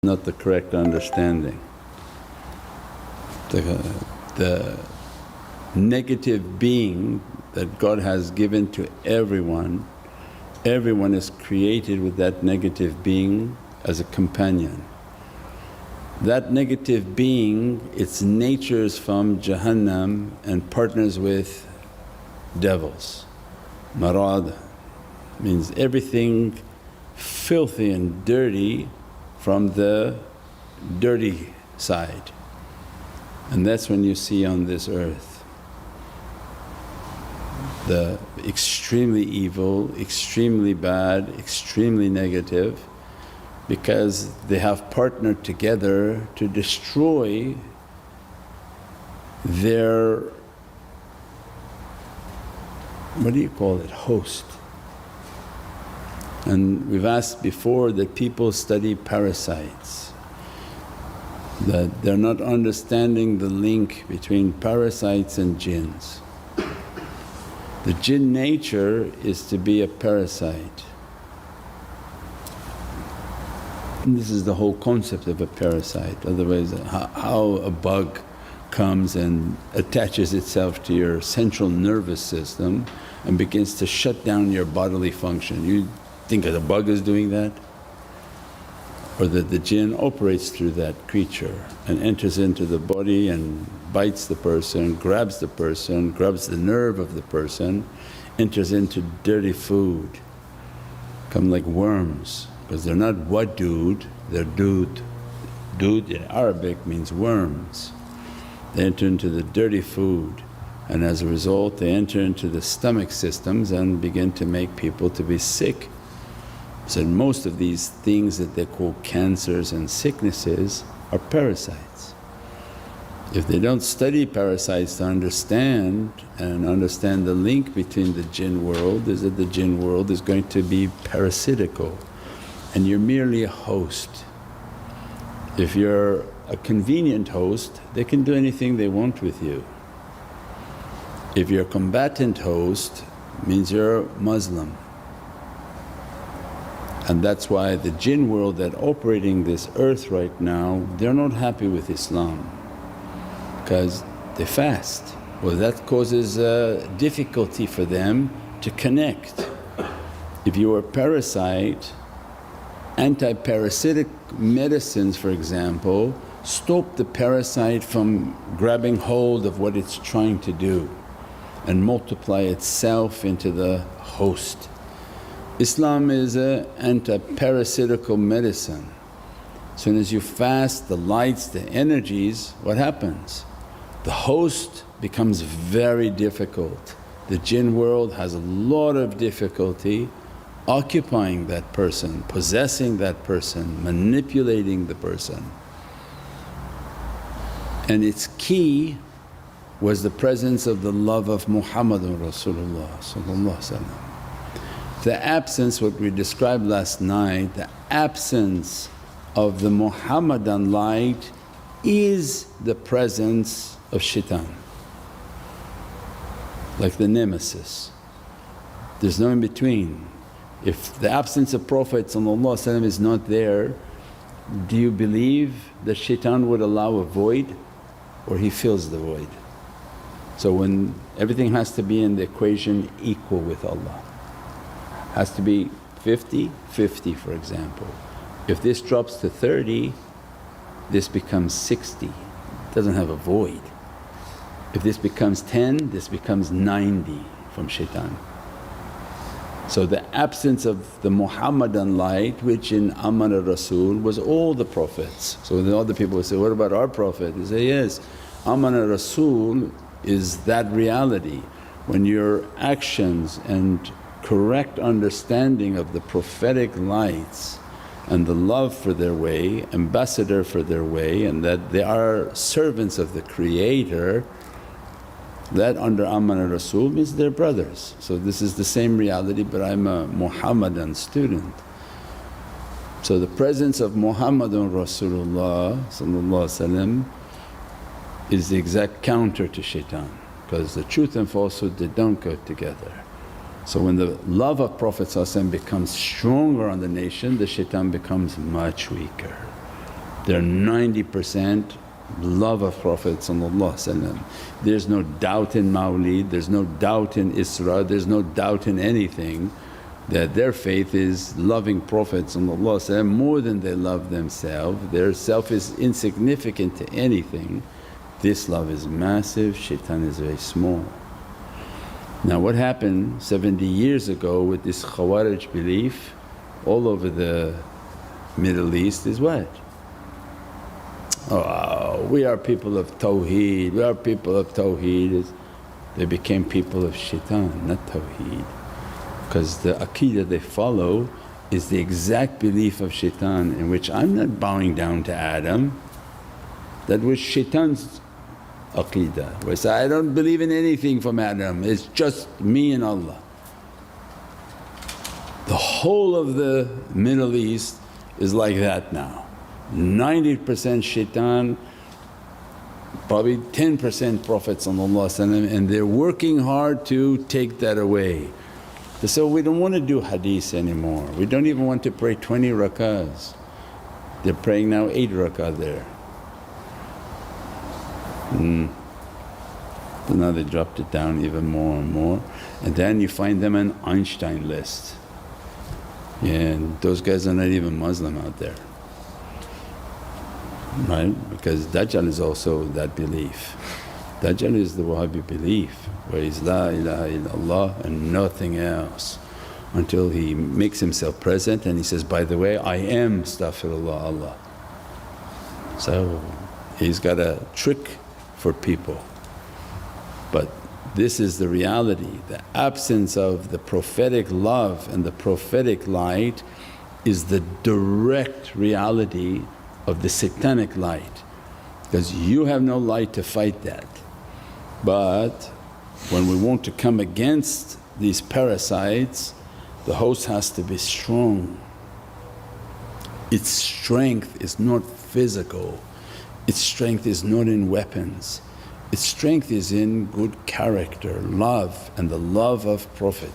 not the correct understanding. The negative being that God has given to everyone, everyone is created with that negative being as a companion. That negative being, its nature is from Jahannam and partners with devils. Marad means everything filthy and dirty from the dirty side, and that's when you see on this earth the extremely evil, extremely bad, extremely negative, because they have partnered together to destroy their, what do you call it, host. And we've asked before that people study parasites, that they're not understanding the link between parasites and jinns. The jinn nature is to be a parasite. And this is the whole concept of a parasite, otherwise how a bug comes and attaches itself to your central nervous system and begins to shut down your bodily function. You think that a bug is doing that? Or that the jinn operates through that creature and enters into the body and bites the person, grabs the nerve of the person, enters into dirty food, come like worms, because they're not wadud, they're dood. Dood in Arabic means worms. They enter into the dirty food, and as a result they enter into the stomach systems and begin to make people to be sick. So most of these things that they call cancers and sicknesses are parasites. If they don't study parasites to understand the link between the jinn world, is that the jinn world is going to be parasitical and you're merely a host. If you're a convenient host, they can do anything they want with you. If you're a combatant host, means you're Muslim. And that's why the jinn world that operating this earth right now, they're not happy with Islam because they fast. Well, that causes difficulty for them to connect. If you are a parasite, anti-parasitic medicines for example stop the parasite from grabbing hold of what it's trying to do and multiply itself into the host. Islam is an anti-parasitical medicine. As soon as you fast, the lights, the energies, what happens? The host becomes very difficult. The jinn world has a lot of difficulty occupying that person, possessing that person, manipulating the person. And its key was the presence of the love of Muhammadan Rasulullah. The absence, what we described last night, the absence of the Muhammadan light is the presence of shaitan, like the nemesis. There's no in between. If the absence of Prophet is not there, do you believe that shaitan would allow a void or he fills the void? So when everything has to be in the equation equal with Allah, has to be 50-50 for example. If this drops to 30, this becomes 60, it doesn't have a void. If this becomes 10, this becomes 90 from shaitan. So the absence of the Muhammadan light, which in Amana Rasul was all the Prophets. So then other people would say, what about our Prophet? They say, yes, Amana Rasul is that reality. When your actions and correct understanding of the prophetic lights and the love for their way, ambassador for their way, and that they are servants of the Creator, that under Amana Rasul means they're brothers. So this is the same reality, but I'm a Muhammadan student. So the presence of Muhammadan Rasulullah is the exact counter to shaitan, because the truth and falsehood, they don't go together. So when the love of Prophet becomes stronger on the nation, the shaitan becomes much weaker. They're 90% love of Prophet. There's no doubt in Mawlid, there's no doubt in Isra, there's no doubt in anything, that their faith is loving Prophet more than they love themselves. Their self is insignificant to anything. This love is massive, shaitan is very small. Now what happened 70 years ago with this Khawarij belief all over the Middle East is what? Oh, we are people of Tawheed, we are people of Tawheed. They became people of shaitan, not Tawheed, because the aqeedah they follow is the exact belief of shaitan, in which I'm not bowing down to Adam. That was shaitan's aqeedah, where say, I don't believe in anything from Adam, it's just me and Allah. The whole of the Middle East is like that now. 90% shaitan, probably 10% Prophet, and they're working hard to take that away. So we don't want to do hadith anymore, we don't even want to pray 20 rakahs. They're praying now 8 rakah there. So now they dropped it down even more and more, and then you find them an Einstein list. Yeah, and those guys are not even Muslim out there, right? Because Dajjal is also that belief. Dajjal is the Wahhabi belief, where he's La ilaha illallah and nothing else, until he makes himself present and he says, by the way, I am astaghfirullah Allah. So he's got a trick for people. But this is the reality, the absence of the prophetic love and the prophetic light is the direct reality of the satanic light, because you have no light to fight that. But when we want to come against these parasites, the host has to be strong. Its strength is not physical, its strength is not in weapons, its strength is in good character, love, and the love of Prophet.